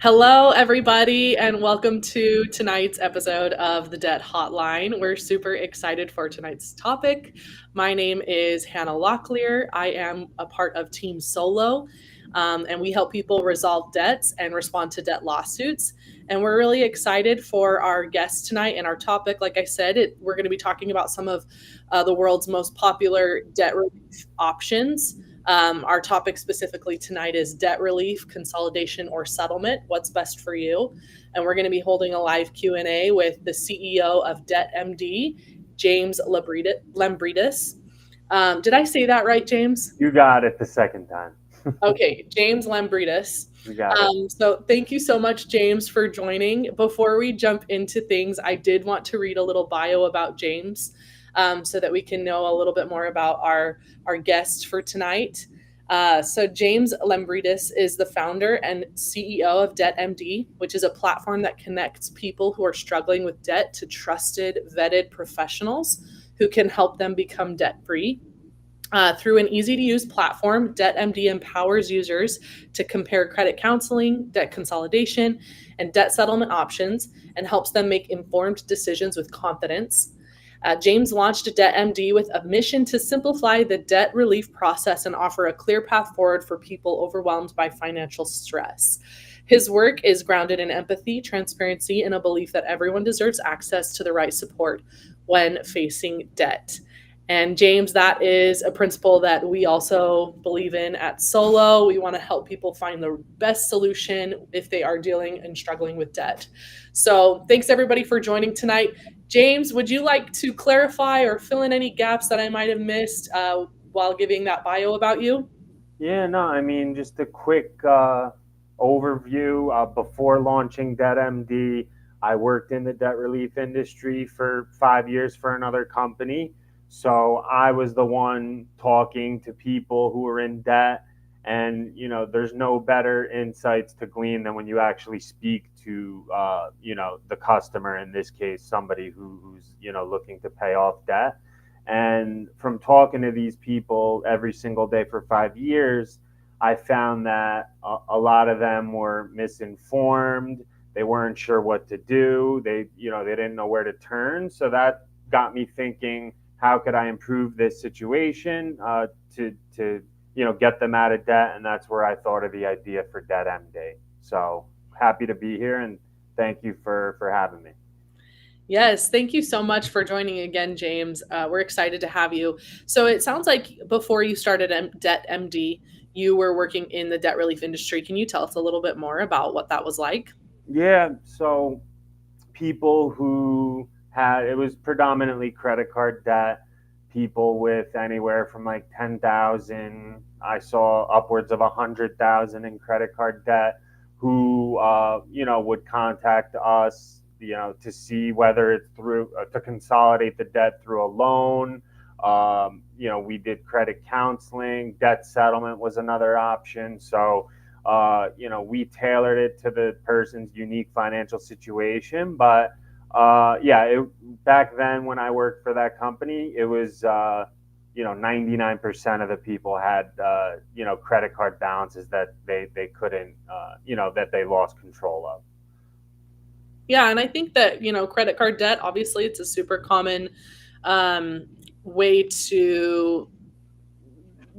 Hello, everybody, and welcome to tonight's episode of the Debt Hotline. We're super excited for tonight's topic. My name is Hannah Locklear. I am a part of Team Solo, and we help people resolve debts and respond to debt lawsuits. And we're really excited for our guest tonight and our topic. Like I said, we're going to be talking about some of the world's most popular debt relief options. Our topic specifically tonight is debt relief, consolidation, or settlement. What's best for you? And we're going to be holding a live Q&A with the CEO of DebtMD, James Lambridis. Did I say that right, James? You got it the second time. Okay, James Lambridis. You got it. So thank you so much, James, for joining. Before we jump into things, I did want to read a little bio about James so that we can know a little bit more about our guest for tonight. So James Lambridis is the founder and CEO of DebtMD, which is a platform that connects people who are struggling with debt to trusted, vetted professionals who can help them become debt-free. Through an easy-to-use platform, DebtMD empowers users to compare credit counseling, debt consolidation, and debt settlement options and helps them make informed decisions with confidence. James launched DebtMD with a mission to simplify the debt relief process and offer a clear path forward for people overwhelmed by financial stress. His work is grounded in empathy, transparency, and a belief that everyone deserves access to the right support when facing debt. And James, that is a principle that we also believe in at Solo. We want to help people find the best solution if they are dealing and struggling with debt. So thanks everybody for joining tonight. James, would you like to clarify or fill in any gaps that I might have missed while giving that bio about you? Yeah, no, I mean, just a quick overview. Before launching DebtMD, I worked in the debt relief industry for 5 years for another company. So I was the one talking to people who were in debt. And, there's no better insights to glean than when you actually speak to, the customer, in this case, somebody who's, looking to pay off debt. And from talking to these people every single day for 5 years, I found that a lot of them were misinformed. They weren't sure what to do. They didn't know where to turn. So that got me thinking, how could I improve this situation to get them out of debt? And that's where I thought of the idea for DebtMD. So happy to be here, and thank you for having me. Yes, thank you so much for joining again, James. We're excited to have you. So it sounds like before you started DebtMD, you were working in the debt relief industry. Can you tell us a little bit more about what that was like? Yeah, so people who had, it was predominantly credit card debt, people with anywhere from like 10,000, I saw upwards of 100,000 in credit card debt, who would contact us, to see whether it's through to consolidate the debt through a loan. We did credit counseling. Debt settlement was another option. So we tailored it to the person's unique financial situation. But back then when I worked for that company, it was 99% of the people had credit card balances that they couldn't that they lost control of. Yeah, and I think that, credit card debt, obviously, it's a super common way to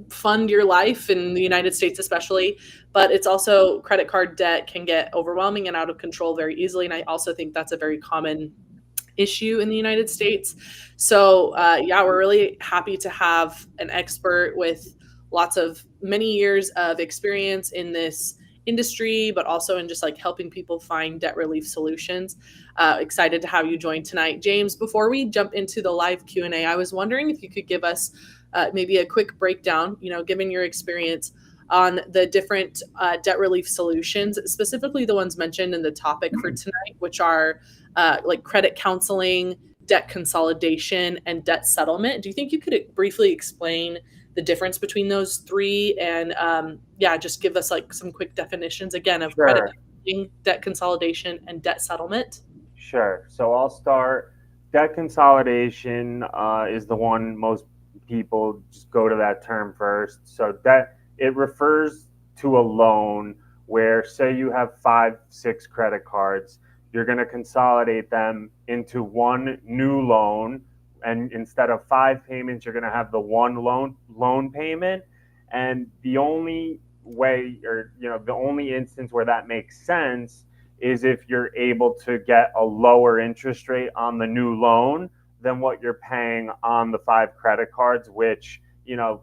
fund your life in the United States, especially. But it's also credit card debt can get overwhelming and out of control very easily. And I also think that's a very common issue in the United States. So, yeah, we're really happy to have an expert with many years of experience in this industry, but also in just like helping people find debt relief solutions. Excited to have you join tonight, James. Before we jump into the live Q&A, I was wondering if you could give us maybe a quick breakdown, given your experience on the different debt relief solutions, specifically the ones mentioned in the topic for tonight, which are like credit counseling, debt consolidation, and debt settlement. Do you think you could briefly explain the difference between those three and just give us like some quick definitions again of credit Sure. counseling, debt consolidation, and debt settlement? Sure. So I'll start. Debt consolidation is the one most people just go to that term first. So debt, it refers to a loan where say you have 5, 6 credit cards, you're going to consolidate them into one new loan, and instead of 5 payments, you're going to have the one loan payment. And the only way, or the only instance where that makes sense is if you're able to get a lower interest rate on the new loan than what you're paying on the 5 credit cards, which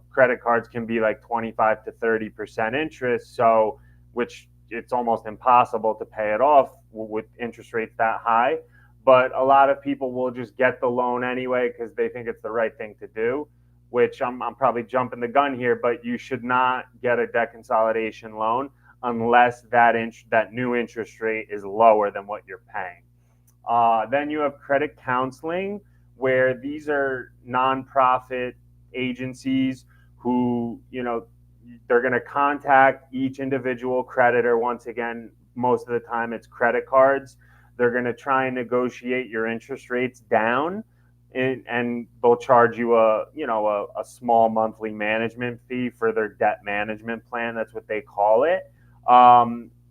credit cards can be like 25 to 30% interest. So, which it's almost impossible to pay it off with interest rates that high. But a lot of people will just get the loan anyway because they think it's the right thing to do, which I'm probably jumping the gun here, but you should not get a debt consolidation loan unless that new interest rate is lower than what you're paying. Then you have credit counseling, where these are nonprofit agencies who, they're going to contact each individual creditor. Once again, most of the time it's credit cards. They're going to try and negotiate your interest rates down, and they'll charge you a small monthly management fee for their debt management plan. That's what they call it.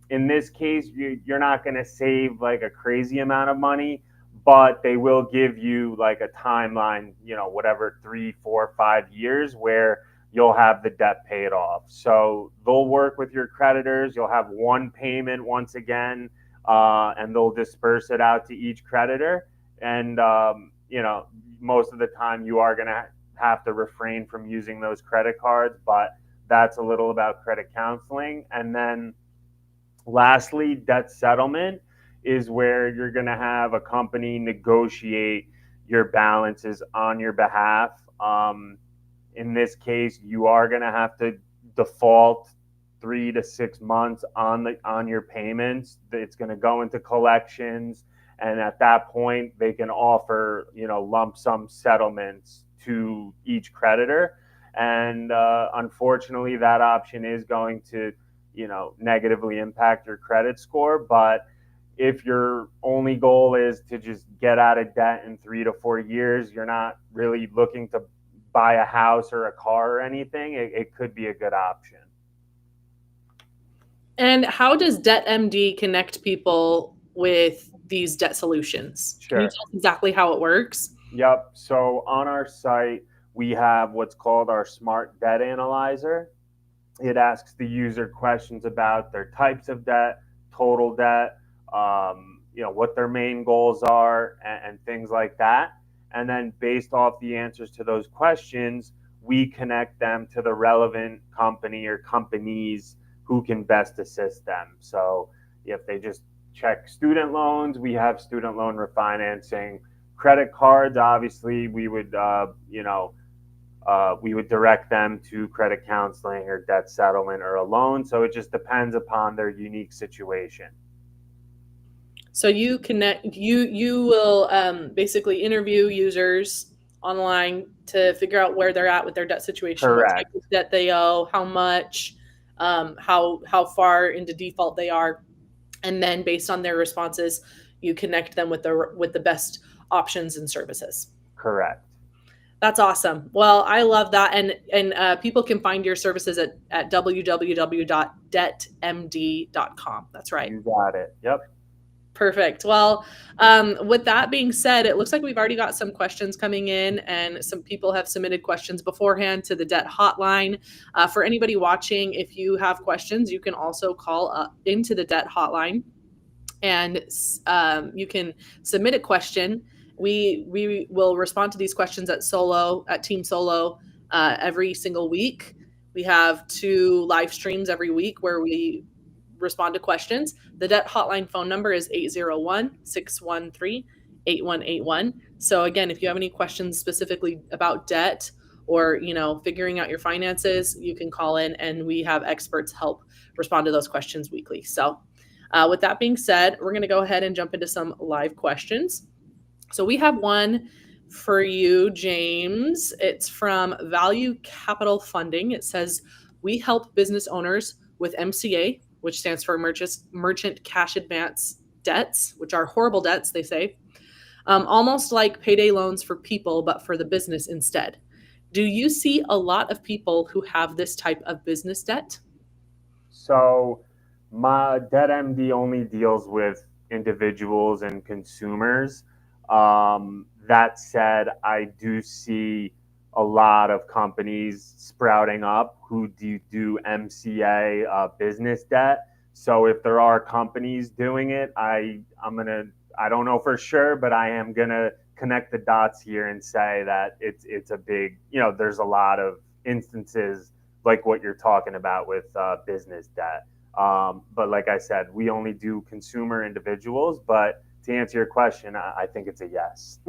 In this case, you're not going to save like a crazy amount of money, but they will give you like a timeline, whatever, 3, 4, 5 years where you'll have the debt paid off. So they'll work with your creditors. You'll have one payment once again, and they'll disperse it out to each creditor. And, most of the time you are going to have to refrain from using those credit cards, but that's a little about credit counseling. And then lastly, debt settlement is where you're going to have a company negotiate your balances on your behalf. In this case, you are going to have to default 3 to 6 months on your payments. It's going to go into collections, and at that point, they can offer lump sum settlements to each creditor. And unfortunately, that option is going to negatively impact your credit score. But if your only goal is to just get out of debt in 3 to 4 years, you're not really looking to buy a house or a car or anything, it could be a good option. And how does DebtMD connect people with these debt solutions? Sure. Can you tell us exactly how it works? Yep. So on our site, we have what's called our Smart Debt Analyzer. It asks the user questions about their types of debt, total debt, what their main goals are, and things like that. And then based off the answers to those questions, we connect them to the relevant company or companies who can best assist them. So if they just check student loans, we have student loan refinancing. Credit cards, obviously, we would direct them to credit counseling or debt settlement or a loan. So it just depends upon their unique situation. So you will basically interview users online to figure out where they're at with their debt situation, Correct. what type of debt they owe, how much, how far into default they are, and then based on their responses, you connect them with the best options and services. Correct. That's awesome. Well, I love that, and people can find your services at www.debtmd.com. That's right. You got it. Yep. Perfect. Well, with that being said, it looks like we've already got some questions coming in, and some people have submitted questions beforehand to the Debt Hotline. For anybody watching, if you have questions, you can also call into the Debt Hotline, and you can submit a question. We will respond to these questions at Team Solo every single week. We have 2 live streams every week where we respond to questions. The Debt Hotline phone number is 801-613-8181. So again, if you have any questions specifically about debt or, figuring out your finances, you can call in, and we have experts help respond to those questions weekly. So with that being said, we're going to go ahead and jump into some live questions. So we have one for you, James. It's from Value Capital Funding. It says, we help business owners with MCA, which stands for Merchant Cash Advance debts, which are horrible debts, they say, almost like payday loans for people, but for the business instead. Do you see a lot of people who have this type of business debt? So My DebtMD only deals with individuals and consumers. That said, I do see a lot of companies sprouting up who do MCA business debt. So if there are companies doing it, I don't know for sure, but I am gonna connect the dots here and say that it's a big, there's a lot of instances like what you're talking about with business debt. But like I said, we only do consumer individuals. But to answer your question, I think it's a yes.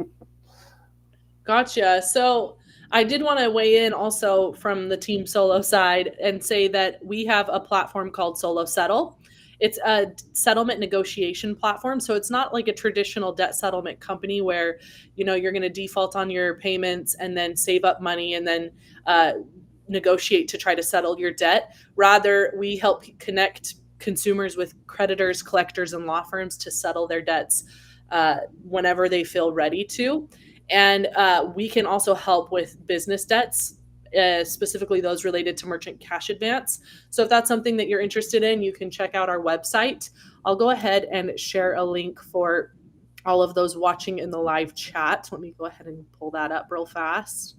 Gotcha. So I did want to weigh in also from the Team Solo side and say that we have a platform called Solo Settle. It's a settlement negotiation platform. So it's not like a traditional debt settlement company where, you're going to default on your payments and then save up money and then uh, negotiate to try to settle your debt. Rather, we help connect consumers with creditors, collectors, and law firms to settle their debts whenever they feel ready to. And we can also help with business debts, specifically those related to merchant cash advance. So if that's something that you're interested in, you can check out our website. I'll go ahead and share a link for all of those watching in the live chat. Let me go ahead and pull that up real fast.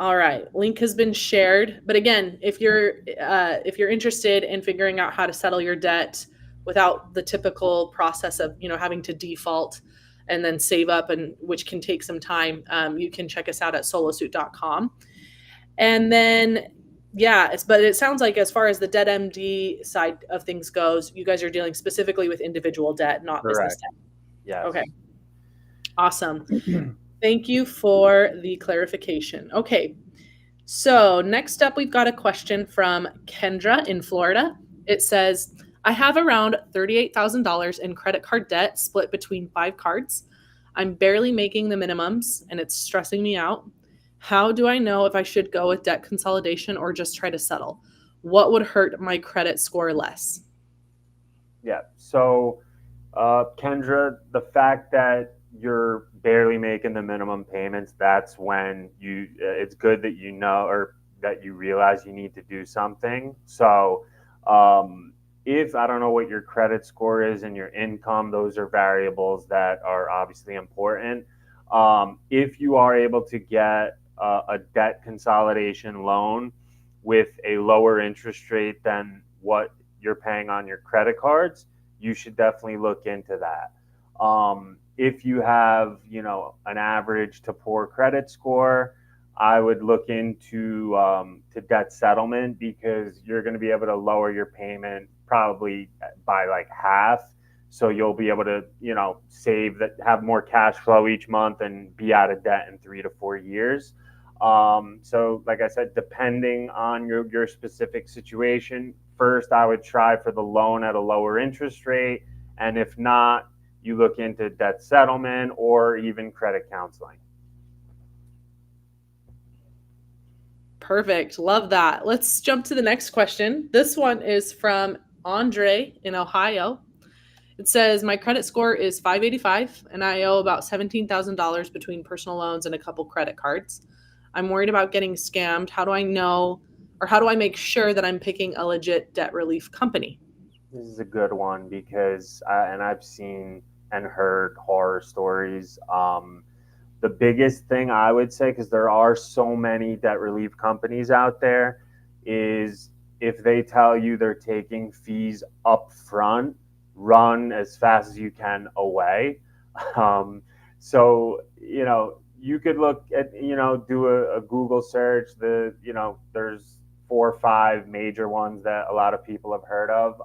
All right, link has been shared. But again, if you're interested in figuring out how to settle your debt without the typical process of having to default and then save up, and which can take some time, you can check us out at solosuit.com. And then but it sounds like as far as the DebtMD side of things goes, you guys are dealing specifically with individual debt, not business Correct. debt. Yes. Okay, awesome. Thank you for the clarification. Okay, so next up, we've got a question from Kendra in Florida. It says, I have around $38,000 in credit card debt split between 5 cards. I'm barely making the minimums and it's stressing me out. How do I know if I should go with debt consolidation or just try to settle? What would hurt my credit score less? Yeah. So, Kendra, the fact that you're barely making the minimum payments, that's when it's good that you know or that you realize you need to do something. So, if I don't know what your credit score is and your income, those are variables that are obviously important. If you are able to get a debt consolidation loan with a lower interest rate than what you're paying on your credit cards, you should definitely look into that. If you have, an average to poor credit score, I would look into to debt settlement because you're going to be able to lower your payment probably by like half. So you'll be able to, save that, have more cash flow each month, and be out of debt in 3 to 4 years. So, like I said, depending on your specific situation, first I would try for the loan at a lower interest rate. And if not, you look into debt settlement or even credit counseling. Perfect. Love that. Let's jump to the next question. This one is from Andre in Ohio. It says, my credit score is 585 and I owe about $17,000 between personal loans and a couple credit cards. I'm worried about getting scammed. How do I know, or how do I make sure that I'm picking a legit debt relief company? This is a good one because and I've seen and heard horror stories. The biggest thing I would say, because there are so many debt relief companies out there, is if they tell you they're taking fees up front, run as fast as you can away. So, you could look at, do a Google search. There's 4 or 5 major ones that a lot of people have heard of.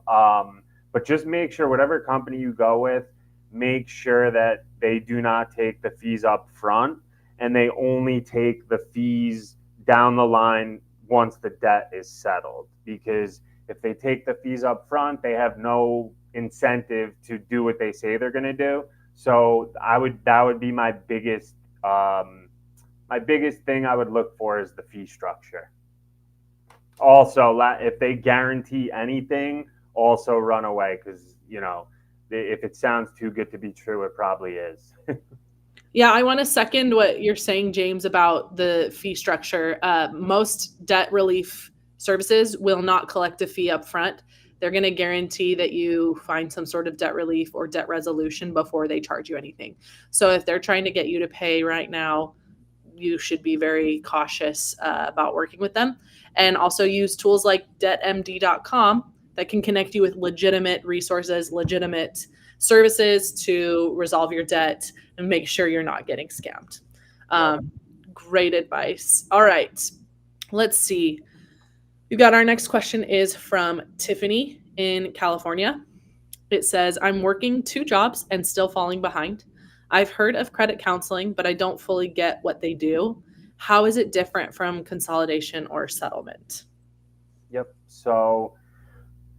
But just make sure whatever company you go with, make sure that they do not take the fees up front and they only take the fees down the line once the debt is settled. Because if they take the fees up front, they have no incentive to do what they say they're going to do. So that would be my biggest thing I would look for is the fee structure. Also, if they guarantee anything, also run away because if it sounds too good to be true, it probably is. Yeah, I want to second what you're saying, James, about the fee structure. Most debt relief services will not collect a fee up front. They're going to guarantee that you find some sort of debt relief or debt resolution before they charge you anything. So if they're trying to get you to pay right now, you should be very cautious about working with them. And also use tools like debtmd.com that can connect you with legitimate resources, legitimate services to resolve your debt and make sure you're not getting scammed. Great advice. All right, let's see. We've got our next question is from Tiffany in California. It says, I'm working 2 jobs and still falling behind. I've heard of credit counseling, but I don't fully get what they do. How is it different from consolidation or settlement? Yep. So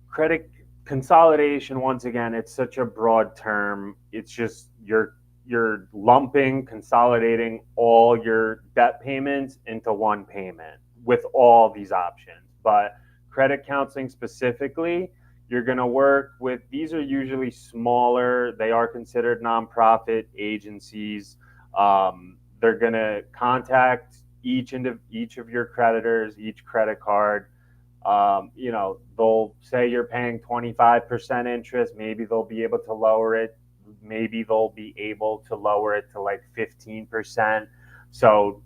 credit consolidation, once again, it's such a broad term. It's just you're lumping, consolidating all your debt payments into one payment with all these options. But credit counseling specifically, you're going to work with, these are usually smaller, they are considered nonprofit agencies. They're going to contact each of your creditors, each credit card. They'll say you're paying 25% interest. Maybe they'll be able to lower it. Maybe they'll be able to lower it to like 15%. So,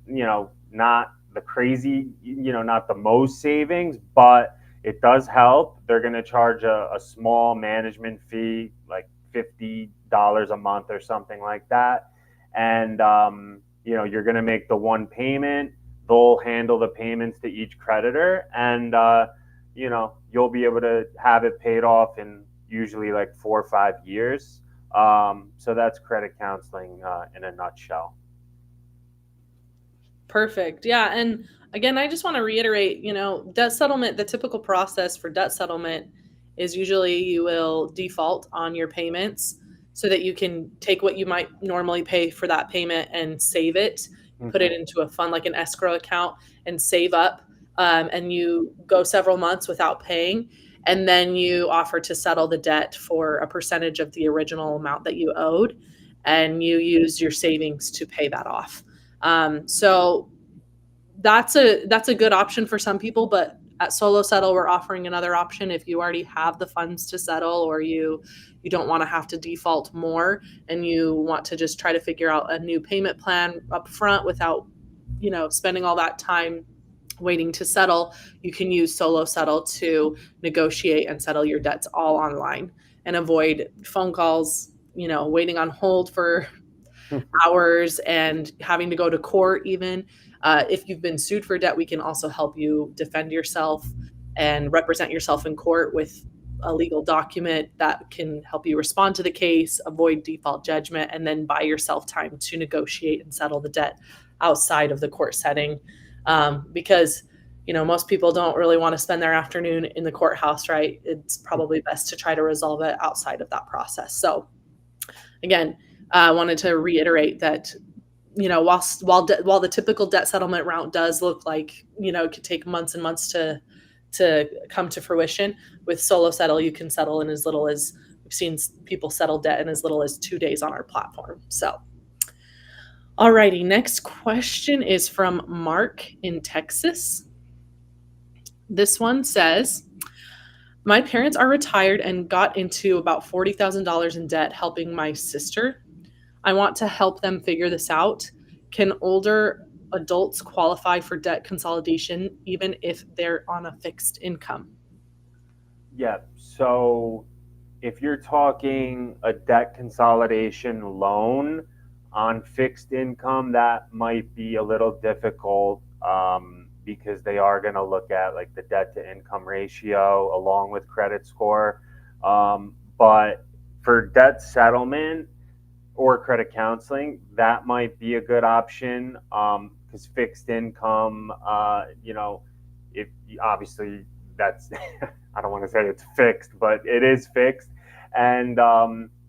not the crazy, not the most savings, but it does help. They're going to charge a small management fee, like $50 a month or something like that. And, you're going to make the one payment. They'll handle the payments to each creditor, and you'll be able to have it paid off in usually like 4 or 5 years. So that's credit counseling in a nutshell. Perfect. Yeah. And again, I just want to reiterate, debt settlement, the typical process for debt settlement is usually you will default on your payments so that you can take what you might normally pay for that payment and save it, put it into a fund like an escrow account and save up. And you go several months without paying. And then you offer to settle the debt for a percentage of the original amount that you owed. And you use your savings to pay that off. So that's a good option for some people, but at Solo Settle, we're offering another option. If you already have the funds to settle, or you don't want to have to default more and you want to just try to figure out a new payment plan up front without, spending all that time waiting to settle, you can use Solo Settle to negotiate and settle your debts all online and avoid phone calls, waiting on hold for hours and having to go to court even. If you've been sued for debt, we can also help you defend yourself and represent yourself in court with a legal document that can help you respond to the case, avoid default judgment, and then buy yourself time to negotiate and settle the debt outside of the court setting. Because most people don't really want to spend their afternoon in the courthouse, right? It's probably best to try to resolve it outside of that process. So again, I wanted to reiterate that, while the typical debt settlement route does look like, it could take months and months to come to fruition, with Solo Settle, you can settle in as little as, we've seen people settle debt in as little as 2 days on our platform. So, alrighty, next question is from Mark in Texas. This one says, my parents are retired and got into about $40,000 in debt helping my sister. I want to help them figure this out. Can older adults qualify for debt consolidation even if they're on a fixed income? Yeah. So if you're talking a debt consolidation loan on fixed income, that might be a little difficult, because they are going to look at like the debt to income ratio along with credit score. But for debt settlement or credit counseling, that might be a good option, because fixed income, if obviously that's I don't want to say it's fixed, but it is fixed. And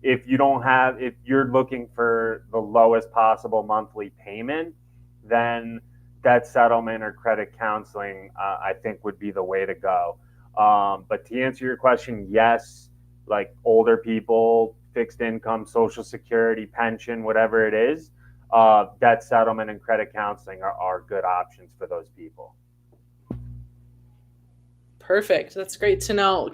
if you're looking for the lowest possible monthly payment, then debt settlement or credit counseling, I think would be the way to go. But to answer your question, yes, like older people, fixed income, Social Security, pension, whatever it is, debt settlement and credit counseling are good options for those people. Perfect. That's great to know.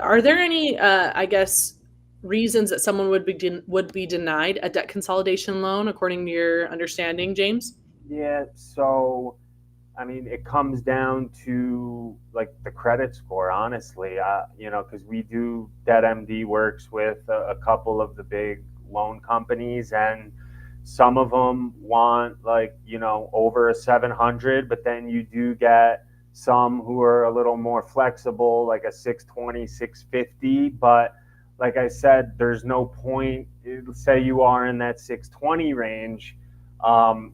Are there any, I guess, reasons that someone would be denied a debt consolidation loan, according to your understanding, James? Yeah, so I mean, it comes down to like the credit score, honestly. Because we do DebtMD works with a couple of the big loan companies, and some of them want like over a 700, but then you do get some who are a little more flexible, like a 620, 650. But like I said, there's no point. Say you are in that 620 range,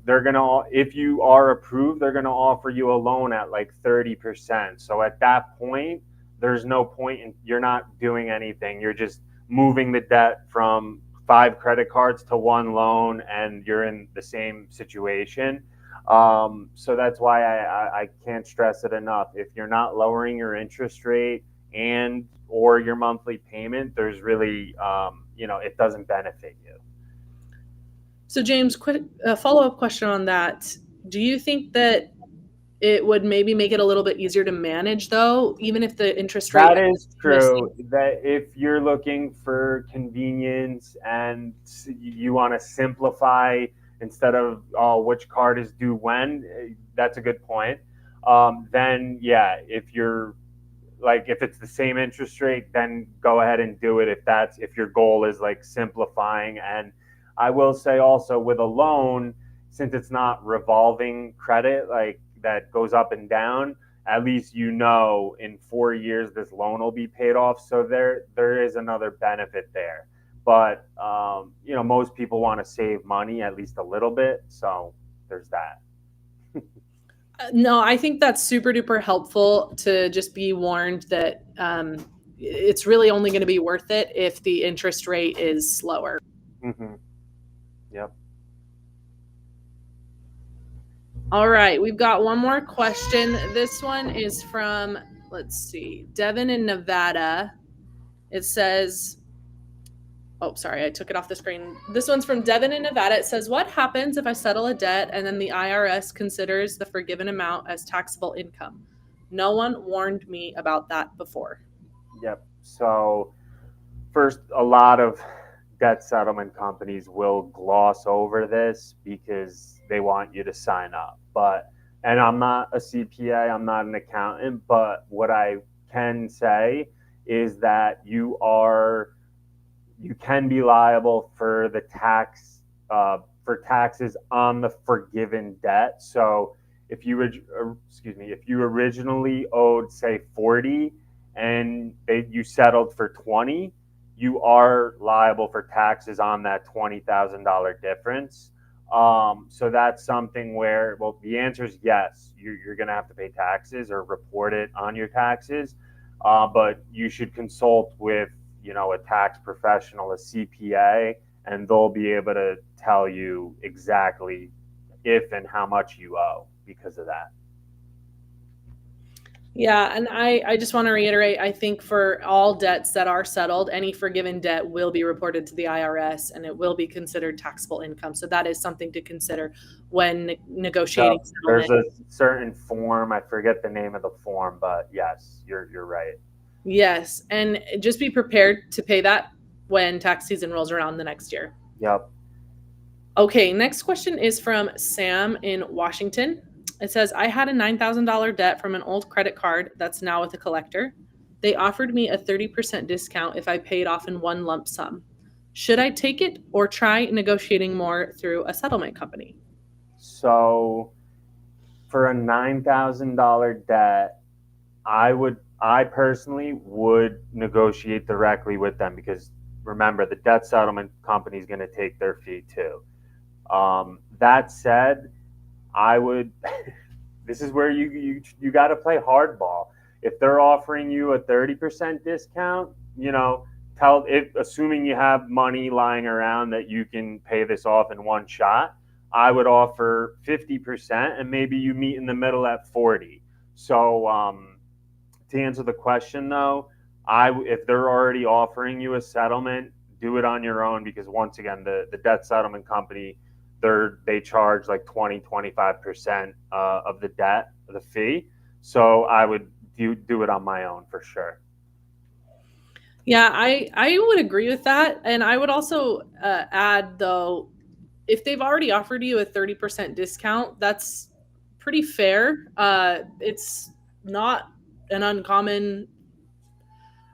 they're gonna, if you are approved, they're gonna offer you a loan at like 30%. So at that point, there's no point in, you're not doing anything. You're just moving the debt from 5 credit cards to one loan, and you're in the same situation. So that's why I can't stress it enough. If you're not lowering your interest rate and or your monthly payment, there's really it doesn't benefit you. So, James, quick follow-up question on that. Do you think that it would maybe make it a little bit easier to manage, though, even if the interest rate That ends is up being the true. same? That if you're looking for convenience and you want to simplify instead of which card is due when, that's a good point. Then yeah, if you're like if it's the same interest rate, then go ahead and do it if your goal is like simplifying. And I will say also with a loan, since it's not revolving credit like that goes up and down, at least in 4 years this loan will be paid off. So there is another benefit there. But most people want to save money at least a little bit, so there's that. No, I think that's super duper helpful to just be warned that it's really only going to be worth it if the interest rate is lower. Mm-hmm. Yep. All right, we've got one more question. This one is from, let's see, Devin in Nevada. It says, oh, sorry, I took it off the screen. This one's from Devin in Nevada. It says, what happens if I settle a debt and then the IRS considers the forgiven amount as taxable income? No one warned me about that before. Yep. So first, a lot of debt settlement companies will gloss over this because they want you to sign up. And I'm not a CPA, I'm not an accountant, but what I can say is that you can be liable for the for taxes on the forgiven debt. So if you originally owed say 40 and you settled for 20, you are liable for taxes on that $20,000 difference. So that's something where, well, the answer is yes, you're going to have to pay taxes or report it on your taxes. But you should consult with, a tax professional, a CPA, and they'll be able to tell you exactly if and how much you owe because of that. Yeah, and I just want to reiterate, I think for all debts that are settled, any forgiven debt will be reported to the IRS and it will be considered taxable income. So that is something to consider when negotiating Yep. There's settlement. a certain form, I forget the name of the form, but yes, you're right. Yes, and just be prepared to pay that when tax season rolls around the next year. Yep. Okay, next question is from Sam in Washington. It says, I had a $9,000 debt from an old credit card that's now with a collector. They offered me a 30% discount if I paid off in one lump sum. Should I take it or try negotiating more through a settlement company? So for a $9,000 debt, I personally would negotiate directly with them because remember, the debt settlement company is going to take their fee too. That said, I would. This is where you got to play hardball. If they're offering you a 30% discount, assuming you have money lying around that you can pay this off in one shot, I would offer 50%, and maybe you meet in the middle at 40. So to answer the question though, if they're already offering you a settlement, do it on your own because once again, the debt settlement company, they charge like 20-25% of the debt, the fee. So I would do it on my own for sure. Yeah, I would agree with that, and I would also add though, if they've already offered you a 30% discount, that's pretty fair. It's not an uncommon,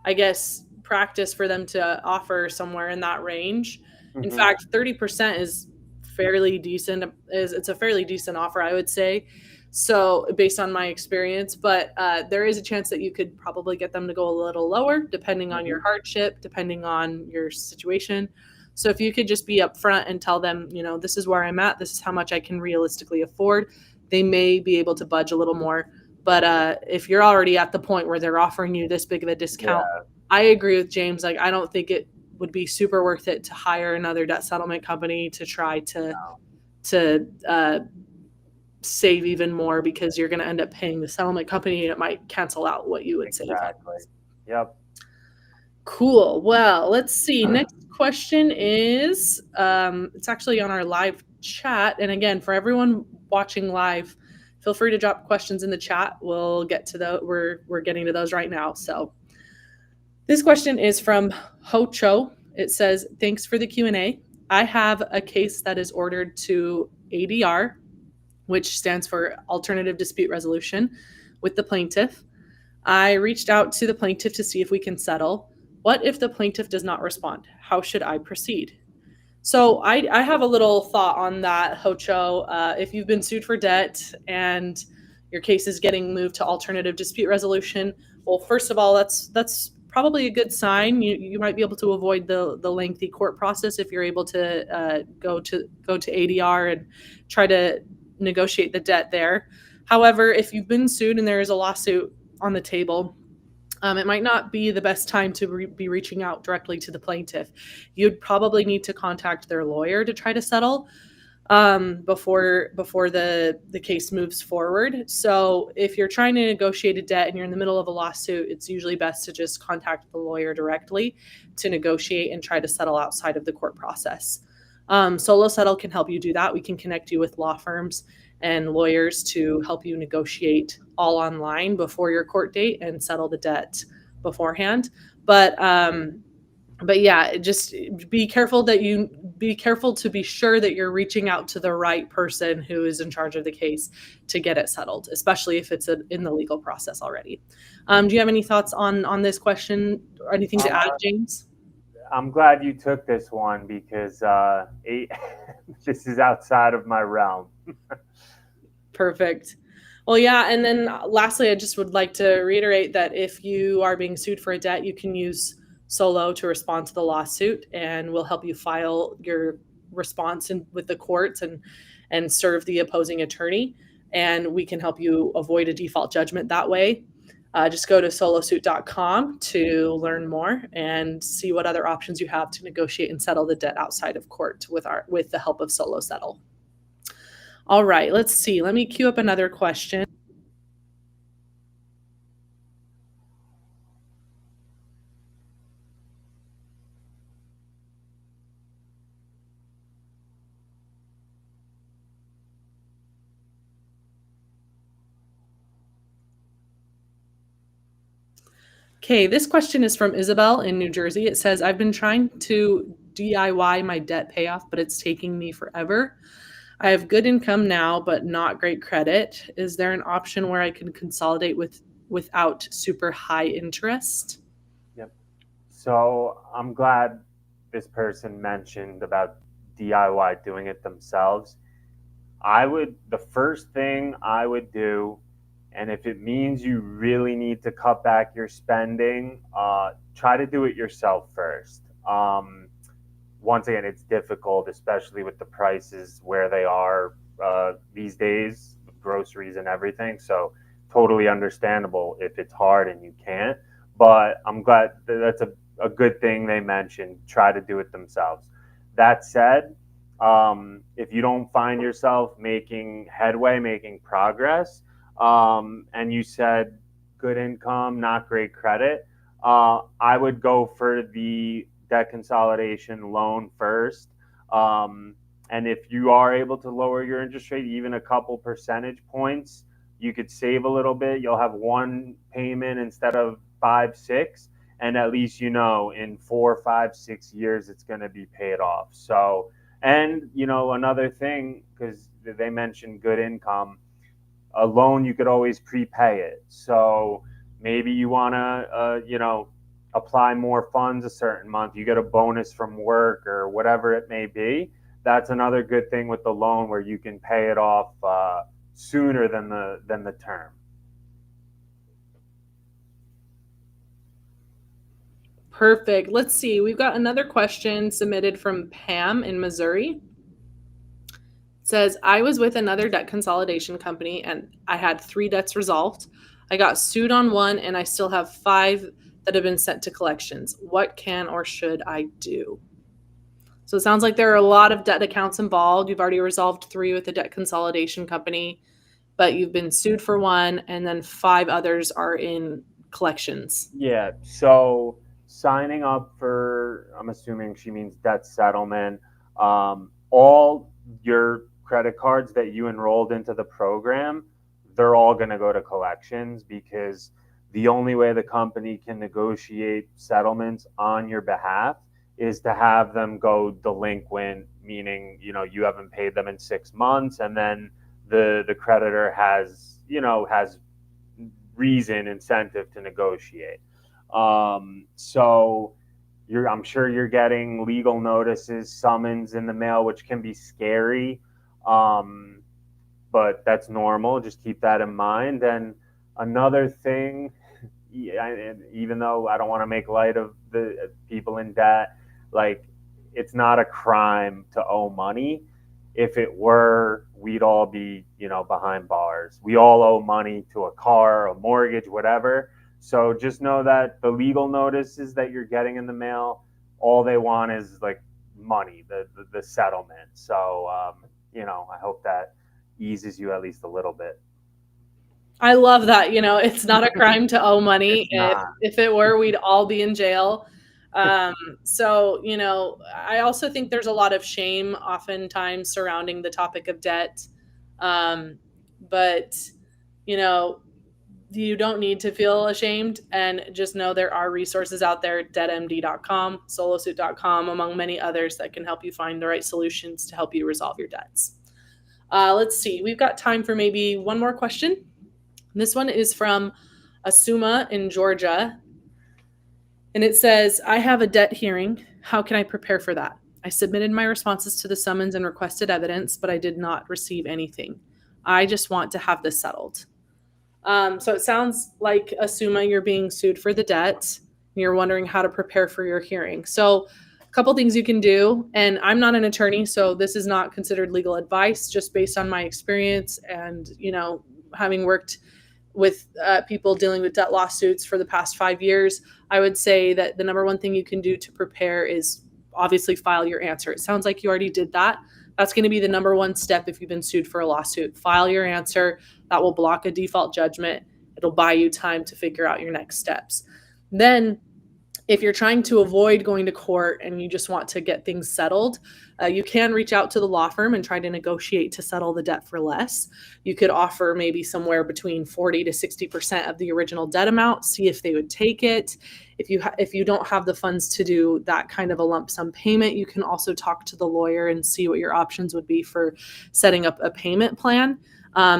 I guess, practice for them to offer somewhere in that range. In Hmm. fact, 30% is fairly decent. It's a fairly decent offer, I would say. So based on my experience, but there is a chance that you could probably get them to go a little lower, depending on your Hmm. hardship, depending on your situation. So if you could just be upfront and tell them, this is where I'm at, this is how much I can realistically afford, they may be able to budge a little more. But if you're already at the point where they're offering you this big of a discount, Yeah. I agree with James. Like, I don't think it would be super worth it to hire another debt settlement company to try to save even more, because you're going to end up paying the settlement company and it might cancel out what you would save. Exactly. Yep. Cool. Well, let's see. Next question is it's actually on our live chat. And again, for everyone watching live, feel free to drop questions in the chat. We'll get to we're getting to those right now. So this question is from Hocho. It says, "Thanks for the Q&A. I have a case that is ordered to ADR, which stands for Alternative Dispute Resolution, with the plaintiff. I reached out to the plaintiff to see if we can settle. What if the plaintiff does not respond? How should I proceed?" So I have a little thought on that, Hocho. If you've been sued for debt and your case is getting moved to alternative dispute resolution, well, first of all, that's probably a good sign. You might be able to avoid the lengthy court process if you're able to go to ADR and try to negotiate the debt there. However, if you've been sued and there is a lawsuit on the table, it might not be the best time to be reaching out directly to the plaintiff. You'd probably need to contact their lawyer to try to settle before the case moves forward. So if you're trying to negotiate a debt and you're in the middle of a lawsuit, it's usually best to just contact the lawyer directly to negotiate and try to settle outside of the court process. Solo Settle can help you do that. We can connect you with law firms and lawyers to help you negotiate all online before your court date and settle the debt beforehand. But yeah, just be careful to be sure that you're reaching out to the right person who is in charge of the case to get it settled, especially if it's in the legal process already. Do you have any thoughts on this question or anything to add, James? I'm glad you took this one because this is outside of my realm. Perfect. Well, yeah. And then lastly, I just would like to reiterate that if you are being sued for a debt, you can use Solo to respond to the lawsuit, and we'll help you file your response with the courts and serve the opposing attorney. And we can help you avoid a default judgment that way. Just go to solosuit.com to learn more and see what other options you have to negotiate and settle the debt outside of court with the help of Solo Settle. All right, let's see. Let me queue up another question. Okay, this question is from Isabel in New Jersey. It says, "I've been trying to DIY my debt payoff, but it's taking me forever. I have good income now, but not great credit. Is there an option where I can consolidate without super high interest?" Yep. So I'm glad this person mentioned about DIY doing it themselves. The first thing I would do, and if it means you really need to cut back your spending, try to do it yourself first. Once again, it's difficult, especially with the prices where they are these days, with groceries and everything. So totally understandable if it's hard and you can't. But I'm glad that's a good thing they mentioned. Try to do it themselves. That said, if you don't find yourself making headway, making progress, and you said good income, not great credit, I would go for the debt consolidation loan first. And if you are able to lower your interest rate even a couple percentage points, you could save a little bit. You'll have one payment instead of 5, 6, and at least in 4, 5, 6 years it's going to be paid off. So, and another thing, because they mentioned good income, a loan you could always prepay it. So maybe you want to, apply more funds a certain month. You get a bonus from work or whatever it may be. That's another good thing with the loan, where you can pay it off sooner than the term. Perfect. Let's see. We've got another question submitted from Pam in Missouri. It says, I was with another debt consolidation company and I had 3 debts resolved. I got sued on 1 and I still have 5 that have been sent to collections. What can or should I do? So it sounds like there are a lot of debt accounts involved. You've already resolved 3 with the debt consolidation company, but you've been sued for 1 and then 5 others are in collections. Yeah. So signing up for, I'm assuming she means debt settlement, all your credit cards that you enrolled into the program, they're all going to go to collections, because the only way the company can negotiate settlements on your behalf is to have them go delinquent, meaning, you haven't paid them in 6 months, and then the creditor has reason, incentive to negotiate. So I'm sure you're getting legal notices, summons in the mail, which can be scary. But that's normal. Just keep that in mind. And another thing, even though I don't want to make light of the people in debt, like, it's not a crime to owe money. If it were, we'd all be, behind bars. We all owe money to a car, a mortgage, whatever. So just know that the legal notices that you're getting in the mail, all they want is like money, the settlement. So, I hope that eases you at least a little bit. I love that. It's not a crime to owe money. Not. If it were, we'd all be in jail. So, I also think there's a lot of shame oftentimes surrounding the topic of debt. But, you don't need to feel ashamed, and just know there are resources out there, debtmd.com, solosuit.com, among many others, that can help you find the right solutions to help you resolve your debts. Let's see. We've got time for maybe one more question. This one is from Asuma in Georgia. And it says, I have a debt hearing. How can I prepare for that? I submitted my responses to the summons and requested evidence, but I did not receive anything. I just want to have this settled. So it sounds like, Asuma, you're being sued for the debt. And you're wondering how to prepare for your hearing. So a couple things you can do, and I'm not an attorney, so this is not considered legal advice, just based on my experience and, having worked with people dealing with debt lawsuits for the past 5 years. I would say that the number one thing you can do to prepare is obviously file your answer. It sounds like you already did that. That's going to be the number one step if you've been sued for a lawsuit. File your answer. That will block a default judgment. It'll buy you time to figure out your next steps. Then, if you're trying to avoid going to court and you just want to get things settled, you can reach out to the law firm and try to negotiate to settle the debt for less. You could offer maybe somewhere between 40 to 60% of the original debt amount, see if they would take it. If you don't have the funds to do that kind of a lump sum payment, you can also talk to the lawyer and see what your options would be for setting up a payment plan.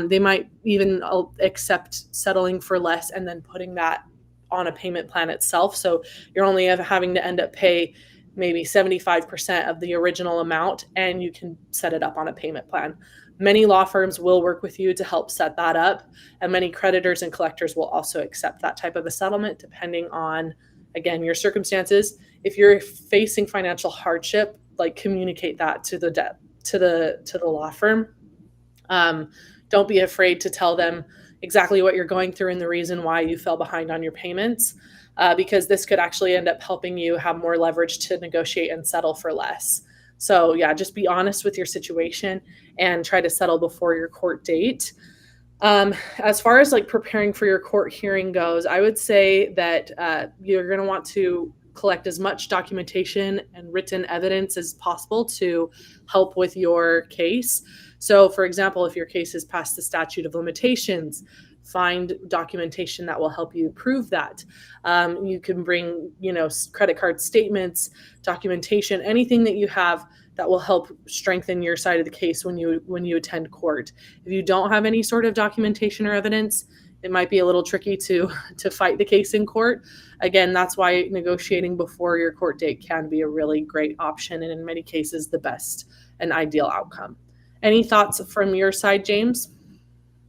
They might even accept settling for less and then putting that on a payment plan itself. So you're only having to end up pay maybe 75% of the original amount, and you can set it up on a payment plan. Many law firms will work with you to help set that up, and many creditors and collectors will also accept that type of a settlement, depending on, again, your circumstances. If you're facing financial hardship, like, communicate that to the law firm. Don't be afraid to tell them exactly what you're going through and the reason why you fell behind on your payments, because this could actually end up helping you have more leverage to negotiate and settle for less. So yeah, just be honest with your situation and try to settle before your court date. As far as like preparing for your court hearing goes, I would say that you're going to want to collect as much documentation and written evidence as possible to help with your case. So, for example, if your case is past the statute of limitations, find documentation that will help you prove that. You can bring, credit card statements, documentation, anything that you have that will help strengthen your side of the case when you attend court. If you don't have any sort of documentation or evidence, it might be a little tricky to fight the case in court. Again, that's why negotiating before your court date can be a really great option, and in many cases the best and ideal outcome. Any thoughts from your side, James?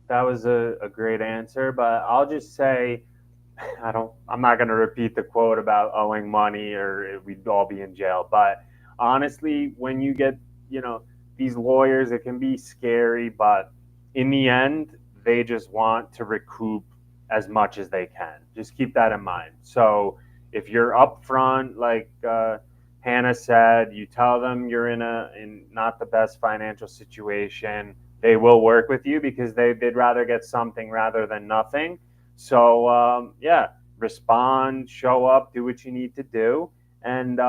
That was a great answer, but I'll just say I'm not going to repeat the quote about owing money or we'd all be in jail. But honestly, when you get, these lawyers, it can be scary, but in the end, they just want to recoup as much as they can. Just keep that in mind. So if you're upfront, like Hannah said, you tell them you're in not the best financial situation, they will work with you because they'd rather get something rather than nothing. So respond, show up, do what you need to do, and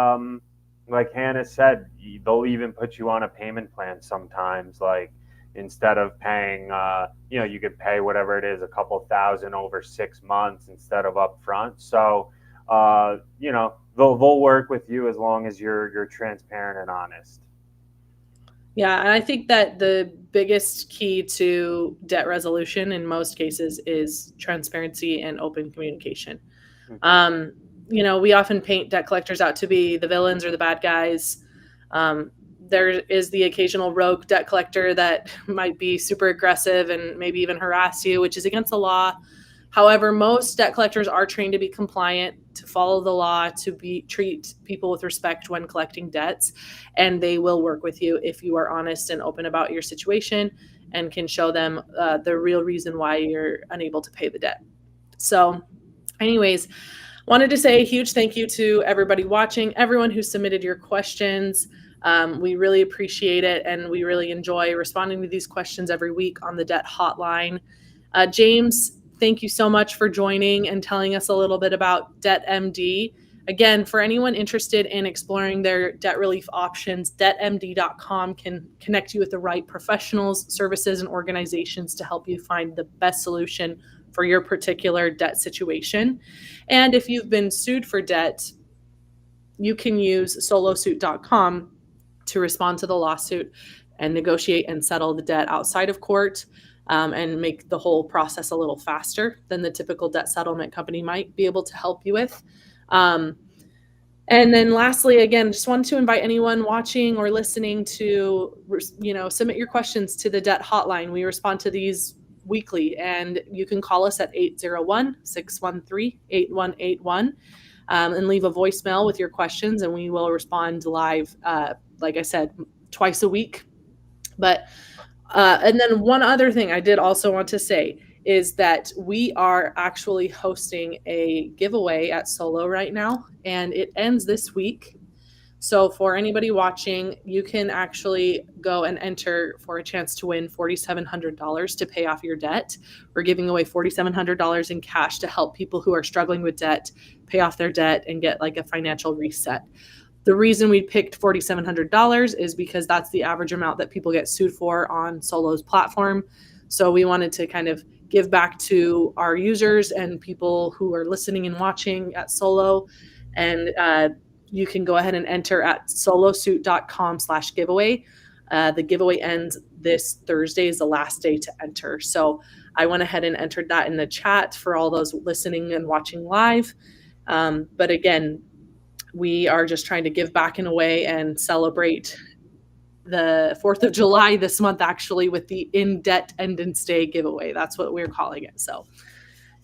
like Hannah said, they'll even put you on a payment plan sometimes. Like instead of paying, you could pay whatever it is, a couple thousand over 6 months instead of upfront. So they'll work with you as long as you're transparent and honest. Yeah, and I think that the biggest key to debt resolution in most cases is transparency and open communication. We often paint debt collectors out to be the villains or the bad guys. There is the occasional rogue debt collector that might be super aggressive and maybe even harass you, which is against the law. However, most debt collectors are trained to be compliant, to follow the law, to treat people with respect when collecting debts, and they will work with you if you are honest and open about your situation and can show them the real reason why you're unable to pay the debt. So, anyways, wanted to say a huge thank you to everybody watching, everyone who submitted your questions. We really appreciate it, and we really enjoy responding to these questions every week on the Debt Hotline. James, thank you so much for joining and telling us a little bit about DebtMD. Again, for anyone interested in exploring their debt relief options, debtmd.com can connect you with the right professionals, services, and organizations to help you find the best solution for your particular debt situation. And if you've been sued for debt, you can use solosuit.com to respond to the lawsuit and negotiate and settle the debt outside of court, and make the whole process a little faster than the typical debt settlement company might be able to help you with. And then lastly, again, just wanted to invite anyone watching or listening to, submit your questions to the Debt Hotline. We respond to these weekly, and you can call us at 801-613-8181 and leave a voicemail with your questions, and we will respond live, like I said, twice a week. But and then one other thing I did also want to say is that we are actually hosting a giveaway at Solo right now, and it ends this week. So for anybody watching, you can actually go and enter for a chance to win $4,700 to pay off your debt. We're giving away $4,700 in cash to help people who are struggling with debt pay off their debt and get like a financial reset. The reason we picked $4,700 is because that's the average amount that people get sued for on Solo's platform. So we wanted to kind of give back to our users and people who are listening and watching at Solo. And you can go ahead and enter at solosuit.com/giveaway. The giveaway ends this Thursday, is the last day to enter. So I went ahead and entered that in the chat for all those listening and watching live. But again, we are just trying to give back in a way and celebrate the 4th of July this month, actually, with the In Debt Endance Day giveaway. That's what we're calling it. So,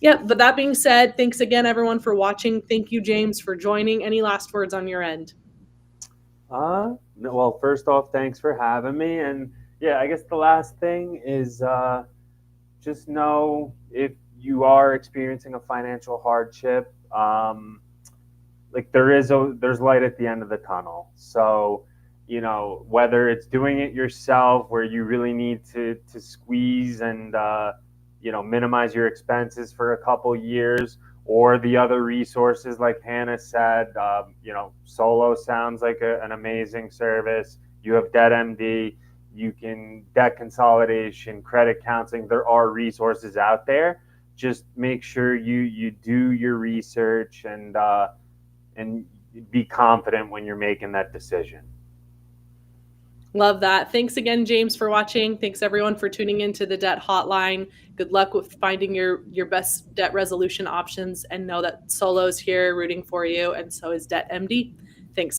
yeah, but that being said, thanks again, everyone, for watching. Thank you, James, for joining. Any last words on your end? Well, first off, thanks for having me. And yeah, I guess the last thing is just know if you are experiencing a financial hardship, like there's light at the end of the tunnel. So, whether it's doing it yourself where you really need to squeeze and, minimize your expenses for a couple years, or the other resources like Hannah said, Solo sounds like an amazing service. You have DebtMD. you can debt consolidation, credit counseling. There are resources out there. Just make sure you do your research and be confident when you're making that decision. Love that. Thanks again, James, for watching. Thanks everyone for tuning into the Debt Hotline. Good luck with finding your best debt resolution options, and know that Solo's here rooting for you, and so is DebtMD. Thanks.